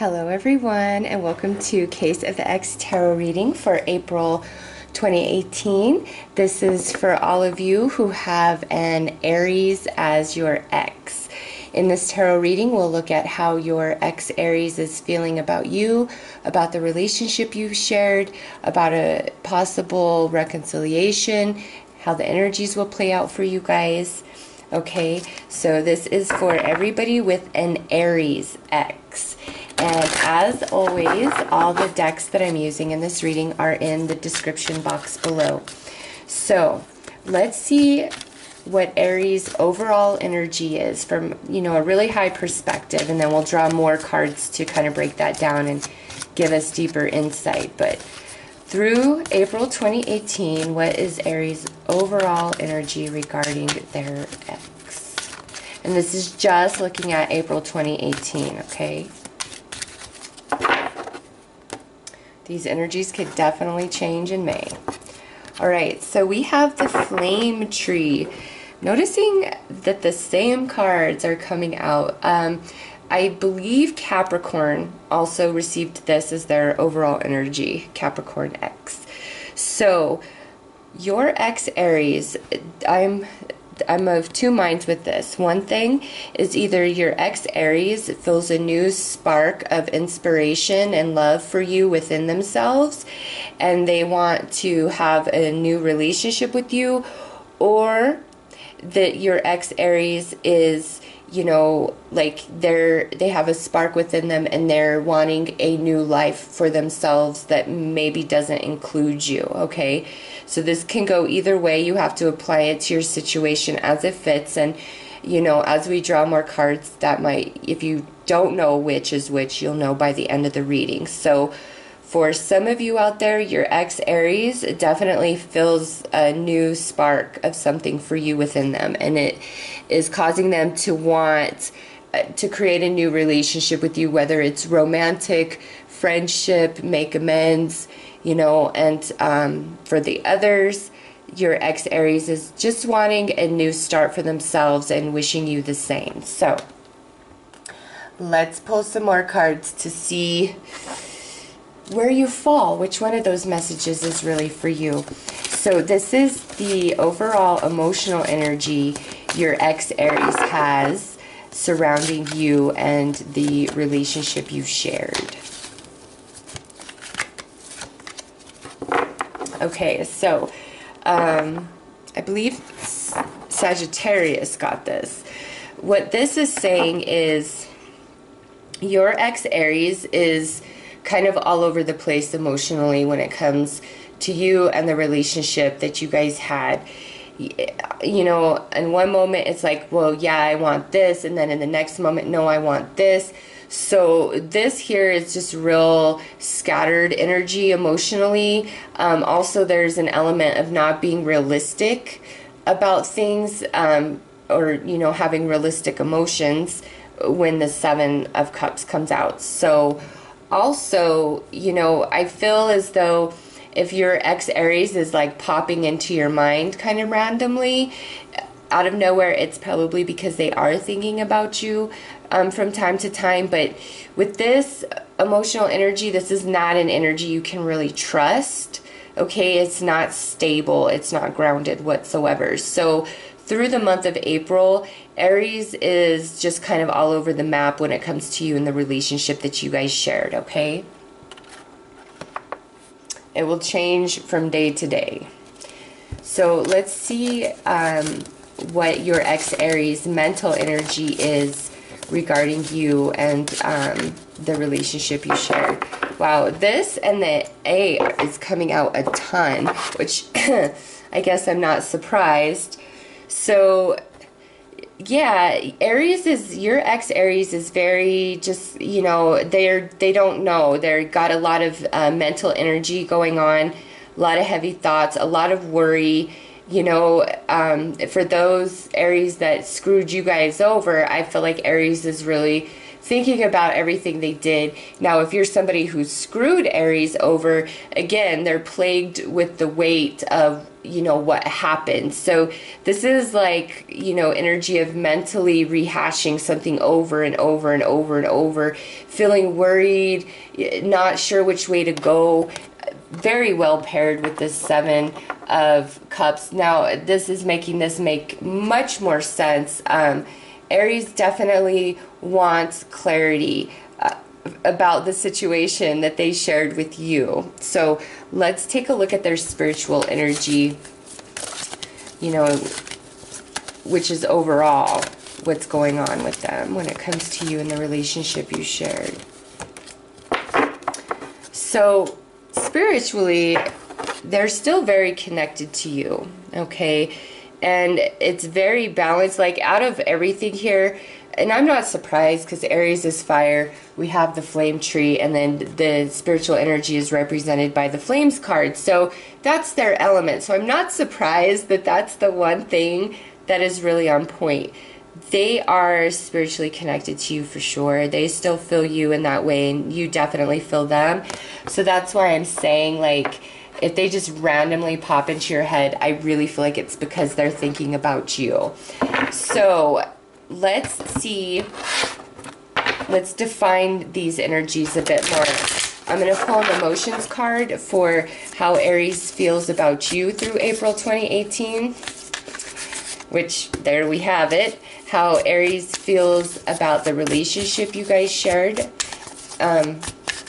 Hello everyone, and welcome to Case of the Ex Tarot reading for April 2018. This is for all of you who have an Aries as your ex. In this tarot reading, we'll look at how your ex Aries is feeling about you, about the relationship you shared, about a possible reconciliation, how the energies will play out for you guys. Okay, so this is for everybody with an Aries ex. And as always, all the decks that I'm using in this reading are in the description box below. So let's see what Aries overall energy is from, a really high perspective, and then we'll draw more cards to kind of break that down and give us deeper insight. But through April 2018, what is Aries overall energy regarding their ex? And this is just looking at April 2018, okay? These energies could definitely change in May. All right, so we have the flame tree. Noticing that the same cards are coming out. I believe Capricorn also received this as their overall energy, Capricorn X. So your ex Aries, I'm of two minds with this. One thing is either your ex Aries feels a new spark of inspiration and love for you within themselves, and they want to have a new relationship with you, or that your ex Aries is, like they have a spark within them and they're wanting a new life for themselves that maybe doesn't include you, okay? So this can go either way. You have to apply it to your situation as it fits, and as we draw more cards, that might, if you don't know which is which, you'll know by the end of the reading. So for some of you out there, your ex Aries definitely feels a new spark of something for you within them, and it is causing them to want to create a new relationship with you, whether it's romantic, friendship, make amends, and for the others, your ex Aries is just wanting a new start for themselves and wishing you the same. So let's pull some more cards to see where you fall, which one of those messages is really for you. So this is the overall emotional energy your ex Aries has surrounding you and the relationship you shared. Okay, so I believe Sagittarius got this. What this is saying is your ex Aries is kind of all over the place emotionally when it comes to you and the relationship that you guys had. In one moment it's like, well, yeah, I want this, and then in the next moment, no, I want this. So this here is just real scattered energy emotionally. Also, there's an element of not being realistic about things, or having realistic emotions when the Seven of Cups comes out. So also, I feel as though if your ex Aries is like popping into your mind kind of randomly out of nowhere, it's probably because they are thinking about you from time to time. But with this emotional energy, this is not an energy you can really trust. Okay, it's not stable, it's not grounded whatsoever. So through the month of April, Aries is just kind of all over the map when it comes to you and the relationship that you guys shared, okay? It will change from day to day. So let's see what your ex Aries mental energy is regarding you and the relationship you shared. Wow, this and the A is coming out a ton, which I guess I'm not surprised. So yeah, your ex Aries is very just, they don't know. They've got a lot of mental energy going on, a lot of heavy thoughts, a lot of worry. For those Aries that screwed you guys over, I feel like Aries is really thinking about everything they did. Now, if you're somebody who screwed Aries over, again, they're plagued with the weight of, you know, what happened. So this is like, you know, energy of mentally rehashing something over and over and over and over, feeling worried, not sure which way to go. Very well paired with this Seven of Cups. Now, this is making this make much more sense. Aries definitely wants clarity about the situation that they shared with you. So let's take a look at their spiritual energy, you know, which is overall what's going on with them when it comes to you and the relationship you shared. So spiritually, they're still very connected to you, okay? And it's very balanced, like out of everything here. And I'm not surprised because Aries is fire. We have the flame tree, and then the spiritual energy is represented by the flames card. So that's their element. So I'm not surprised that that's the one thing that is really on point. They are spiritually connected to you for sure. They still feel you in that way, and you definitely feel them. So that's why I'm saying, like, if they just randomly pop into your head, I really feel like it's because they're thinking about you. So let's see, let's define these energies a bit more. I'm going to pull an emotions card for how Aries feels about you through April 2018, which there we have it. How Aries feels about the relationship you guys shared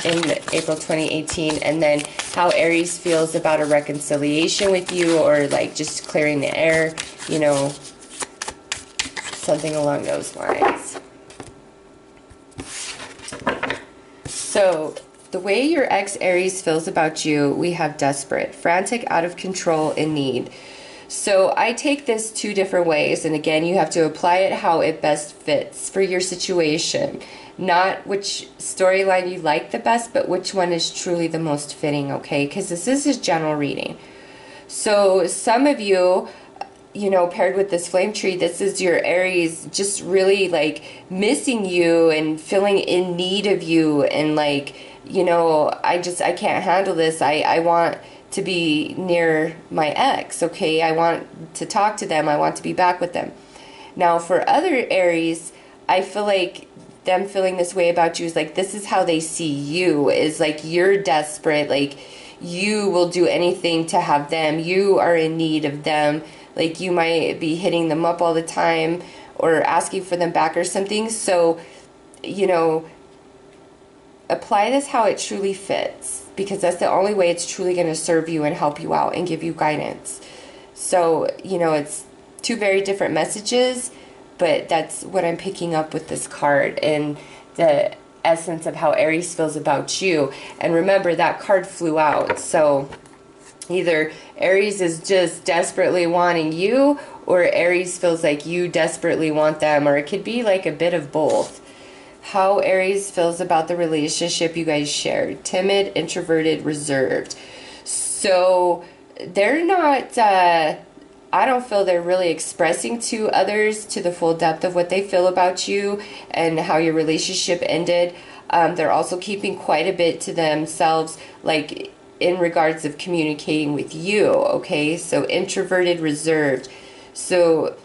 in April 2018, and then how Aries feels about a reconciliation with you, or like just clearing the air, you know, something along those lines. So the way your ex Aries feels about you, we have desperate, frantic, out of control, in need. So I take this two different ways, and again, you have to apply it how it best fits for your situation. Not which storyline you like the best, but which one is truly the most fitting, okay? Because this is a general reading. So some of you, you know, paired with this flame tree, this is your Aries just really like missing you and feeling in need of you, and like, you know, I can't handle this. I want to be near my ex, okay? I want to talk to them. I want to be back with them. Now, for other Aries, I feel like them feeling this way about you is like, this is how they see you, is like you're desperate, like you will do anything to have them, you are in need of them, like you might be hitting them up all the time or asking for them back or something. So, you know, apply this how it truly fits, because that's the only way it's truly going to serve you and help you out and give you guidance. So, you know, it's two very different messages, but that's what I'm picking up with this card, and the essence of how Aries feels about you. And remember, that card flew out. So either Aries is just desperately wanting you, or Aries feels like you desperately want them, or it could be like a bit of both. How Aries feels about the relationship you guys shared. Timid, introverted, reserved. So they're not... I don't feel they're really expressing to others to the full depth of what they feel about you and how your relationship ended. They're also keeping quite a bit to themselves, like in regards of communicating with you, okay? So introverted, reserved. So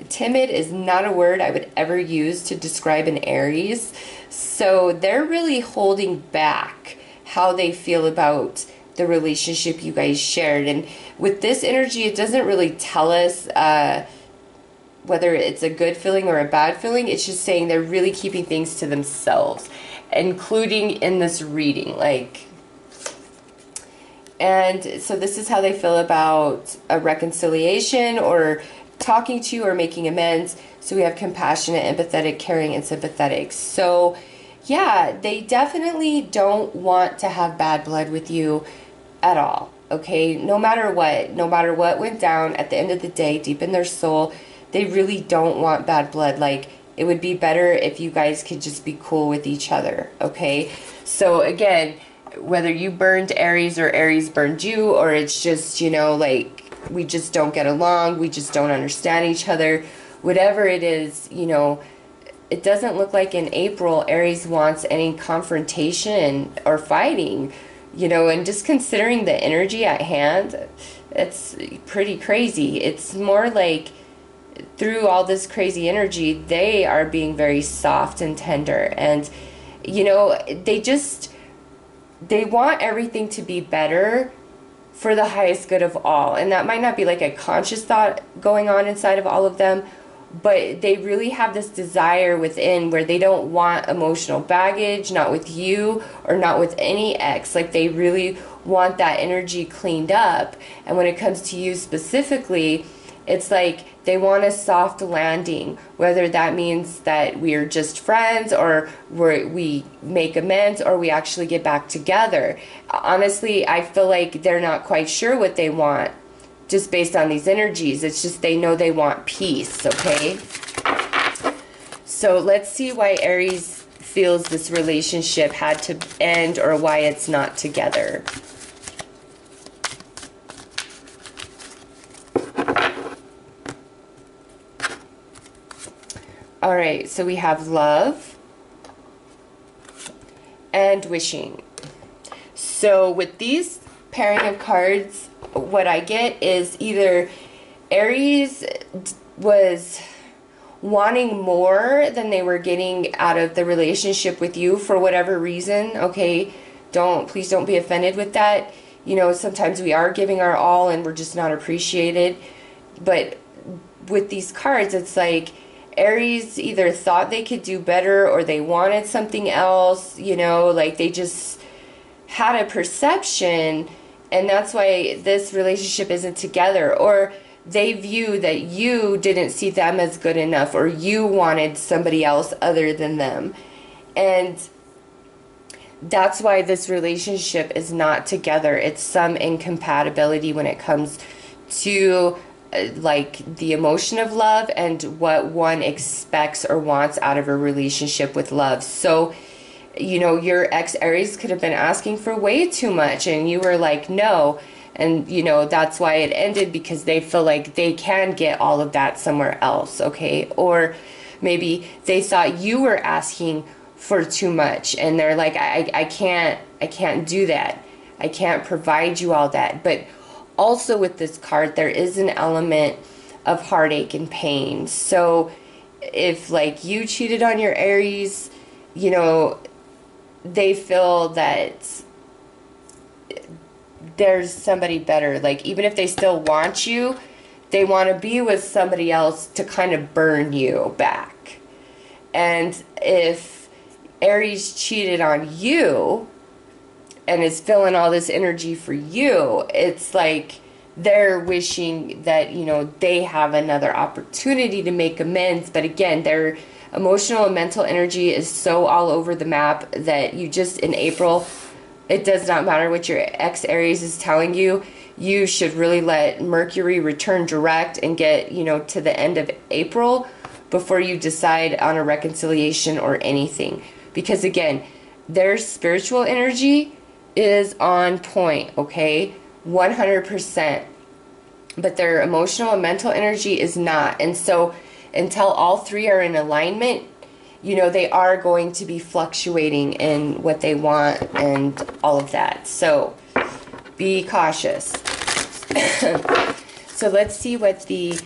timid is not a word I would ever use to describe an Aries. So they're really holding back how they feel about the relationship you guys shared. And with this energy, it doesn't really tell us whether it's a good feeling or a bad feeling. It's just saying they're really keeping things to themselves, including in this reading. Like, and so this is how they feel about a reconciliation or talking to you or making amends. So we have compassionate, empathetic, caring, and sympathetic. So yeah, they definitely don't want to have bad blood with you at all, okay? No matter what went down, at the end of the day, deep in their soul, they really don't want bad blood. Like, it would be better if you guys could just be cool with each other, okay? So again, whether you burned Aries or Aries burned you, or it's just, you know, like, we just don't get along, we just don't understand each other, whatever it is, you know, it doesn't look like in April Aries wants any confrontation or fighting, you know, and just considering the energy at hand, it's pretty crazy. It's more like through all this crazy energy, they are being very soft and tender, and you know, they want everything to be better for the highest good of all. And that might not be like a conscious thought going on inside of all of them, but they really have this desire within where they don't want emotional baggage, not with you or not with any ex. Like they really want that energy cleaned up. And when it comes to you specifically, it's like they want a soft landing, whether that means that we're just friends or we make amends or we actually get back together. Honestly, I feel like they're not quite sure what they want just based on these energies. It's just they know they want peace, okay? So let's see why Aries feels this relationship had to end or why it's not together. All right, so we have love and wishing. So with these pairing of cards, what I get is either Aries was wanting more than they were getting out of the relationship with you for whatever reason, okay? Please don't be offended with that. You know, sometimes we are giving our all and we're just not appreciated. But with these cards, it's like Aries either thought they could do better or they wanted something else, you know, like they just had a perception, and that's why this relationship isn't together. Or they view that you didn't see them as good enough, or you wanted somebody else other than them. And that's why this relationship is not together. It's some incompatibility when it comes to like the emotion of love and what one expects or wants out of a relationship with love. So, you know, your ex Aries could have been asking for way too much and you were like, no. And, you know, that's why it ended, because they feel like they can get all of that somewhere else, okay? Or maybe they thought you were asking for too much and they're like, I can't do that. I can't provide you all that. But also with this card, there is an element of heartache and pain. So if like you cheated on your Aries, you know, they feel that there's somebody better. Like even if they still want you, they want to be with somebody else to kind of burn you back. And if Aries cheated on you and is feeling all this energy for you, it's like they're wishing that, you know, they have another opportunity to make amends. But again, their emotional and mental energy is so all over the map that you just, in April, it does not matter what your ex Aries is telling you. You should really let Mercury return direct and get, you know, to the end of April before you decide on a reconciliation or anything. Because again, their spiritual energy is on point, okay? 100%. But their emotional and mental energy is not. And so until all three are in alignment, you know, they are going to be fluctuating in what they want and all of that. So be cautious. So let's see what the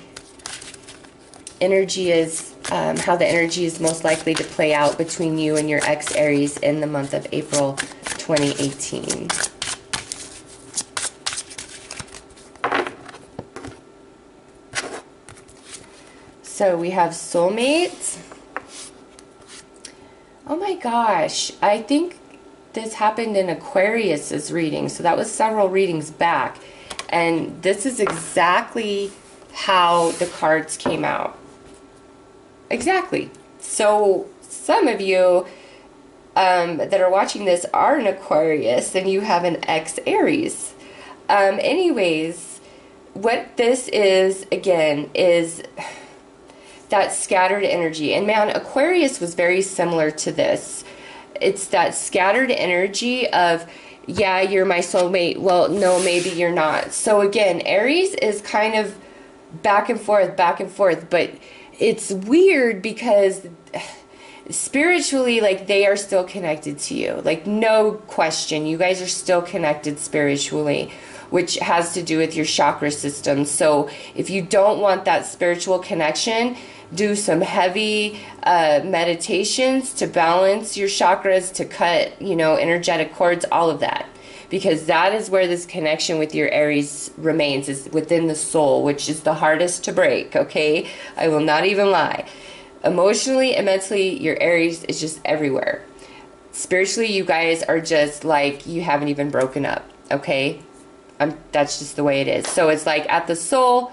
energy is, how the energy is most likely to play out between you and your ex Aries in the month of April 2018. So we have soulmate. Oh my gosh, I think this happened in Aquarius's reading. So that was several readings back. And this is exactly how the cards came out. Exactly. So some of you that are watching this are an Aquarius and you have an ex-Aries. Anyways, what this is, again, is that scattered energy. And man, Aquarius was very similar to this. It's that scattered energy of, yeah, you're my soulmate. Well, no, maybe you're not. So again, Aries is kind of back and forth, but it's weird because spiritually, like, they are still connected to you. Like, no question, you guys are still connected spiritually, which has to do with your chakra system. So if you don't want that spiritual connection, do some heavy meditations to balance your chakras, to cut, you know, energetic cords, all of that. Because that is where this connection with your Aries remains, is within the soul, which is the hardest to break, okay? I will not even lie. Emotionally and mentally, your Aries is just everywhere. Spiritually, you guys are just like, you haven't even broken up, okay? That's just the way it is. So it's like, at the soul,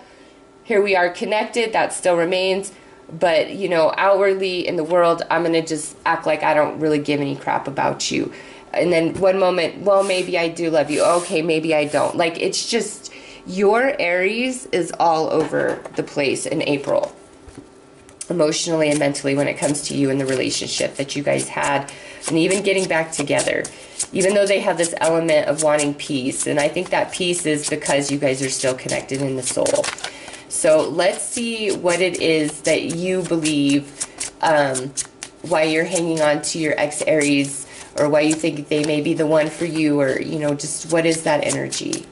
here we are connected, that still remains. But, you know, outwardly in the world, I'm going to just act like I don't really give any crap about you. And then one moment, well, maybe I do love you. Okay, maybe I don't. Like, it's just, your Aries is all over the place in April, emotionally and mentally, when it comes to you and the relationship that you guys had, and even getting back together. Even though they have this element of wanting peace, and I think that peace is because you guys are still connected in the soul. So let's see what it is that you believe, why you're hanging on to your ex-Aries, or why you think they may be the one for you, or, you know, just what is that energy?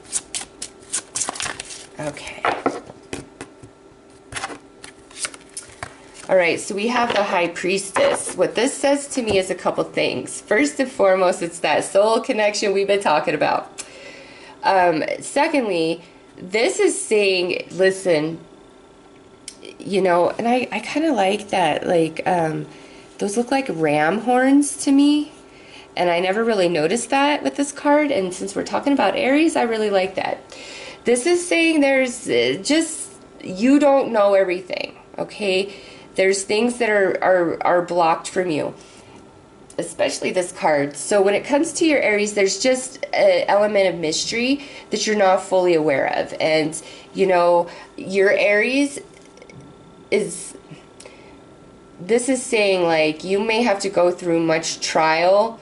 Okay. All right, so we have the High Priestess. What this says to me is a couple things. First and foremost, it's that soul connection we've been talking about. Secondly, this is saying, listen, you know, and I kind of like that, like, those look like ram horns to me. And I never really noticed that with this card. And since we're talking about Aries, I really like that. This is saying there's just, you don't know everything, okay? There's things that are blocked from you, especially this card. So when it comes to your Aries, there's just an element of mystery that you're not fully aware of. And, you know, your Aries is, this is saying, like, you may have to go through much trial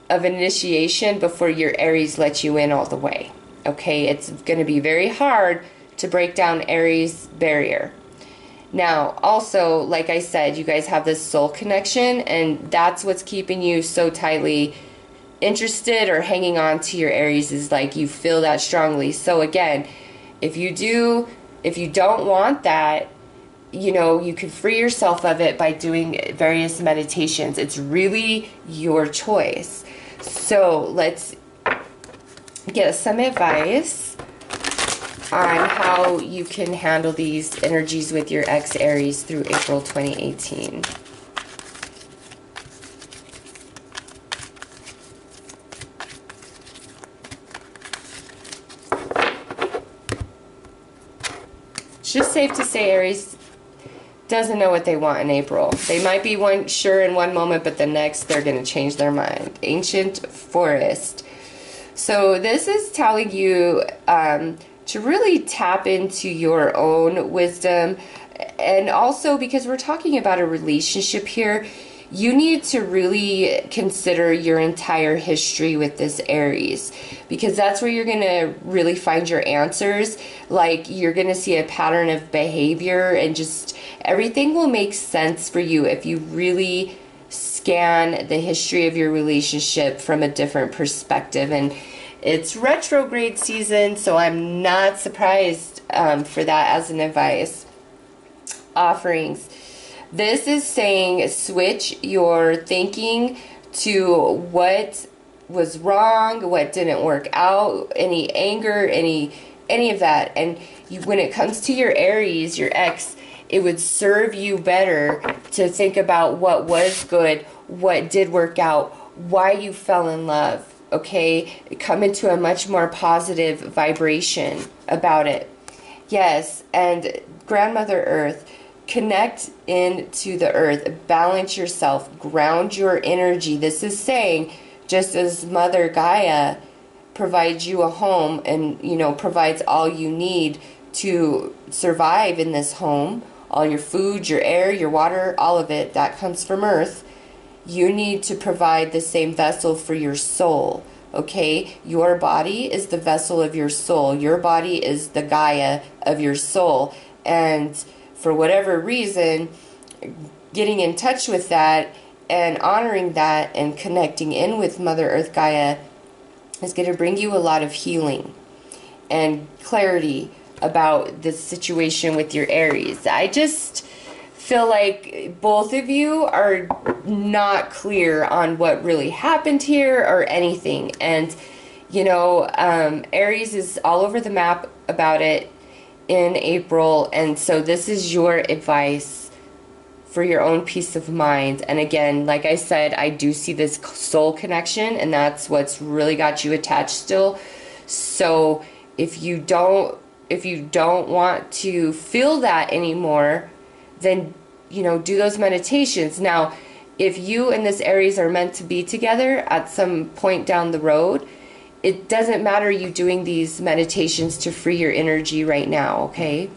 of initiation before your Aries lets you in all the way. Okay, it's going to be very hard to break down Aries barrier. Now, also, like I said, you guys have this soul connection, and that's what's keeping you so tightly interested or hanging on to your Aries, is like you feel that strongly. So again, if you don't want that, you know, you can free yourself of it by doing various meditations. It's really your choice. So let's get some advice on how you can handle these energies with your ex-Aries through April 2018. It's just safe to say Aries doesn't know what they want in April. They might be sure in one moment, but the next they're going to change their mind. Ancient Forest. So this is telling you to really tap into your own wisdom. And also, because we're talking about a relationship here, you need to really consider your entire history with this Aries, because that's where you're going to really find your answers. Like, you're going to see a pattern of behavior, and just everything will make sense for you if you really scan the history of your relationship from a different perspective. And it's retrograde season, so I'm not surprised for that as an advice. Offerings. This is saying switch your thinking to what was wrong, what didn't work out, any anger, any of that. And when it comes to your Aries, your ex, it would serve you better to think about what was good, what did work out, why you fell in love, okay? Come into a much more positive vibration about it. Yes, and Grandmother Earth, connect into the earth, balance yourself, ground your energy. This is saying, just as Mother Gaia provides you a home and, you know, provides all you need to survive in this home, all your food, your air, your water, all of it, that comes from Earth. You need to provide the same vessel for your soul, okay? Your body is the vessel of your soul. Your body is the Gaia of your soul. And for whatever reason, getting in touch with that And honoring that and connecting in with Mother Earth Gaia is going to bring you a lot of healing and clarity about this situation with your Aries. I just feel like both of you are not clear on what really happened here or anything. And, you know, Aries is all over the map about it in April. And so this is your advice for your own peace of mind. And again, like I said, I do see this soul connection, and that's what's really got you attached still. So if you don't want to feel that anymore, then, you know, do those meditations. Now, if you and this Aries are meant to be together at some point down the road, it doesn't matter you doing these meditations to free your energy right now, okay?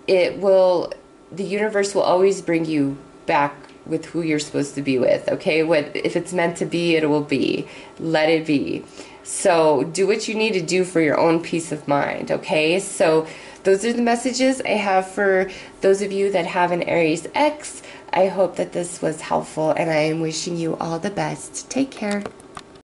The universe will always bring you back with who you're supposed to be with, okay? If it's meant to be, it will be. Let it be. So do what you need to do for your own peace of mind, okay? So those are the messages I have for those of you that have an Aries Ex. I hope that this was helpful, and I am wishing you all the best. Take care.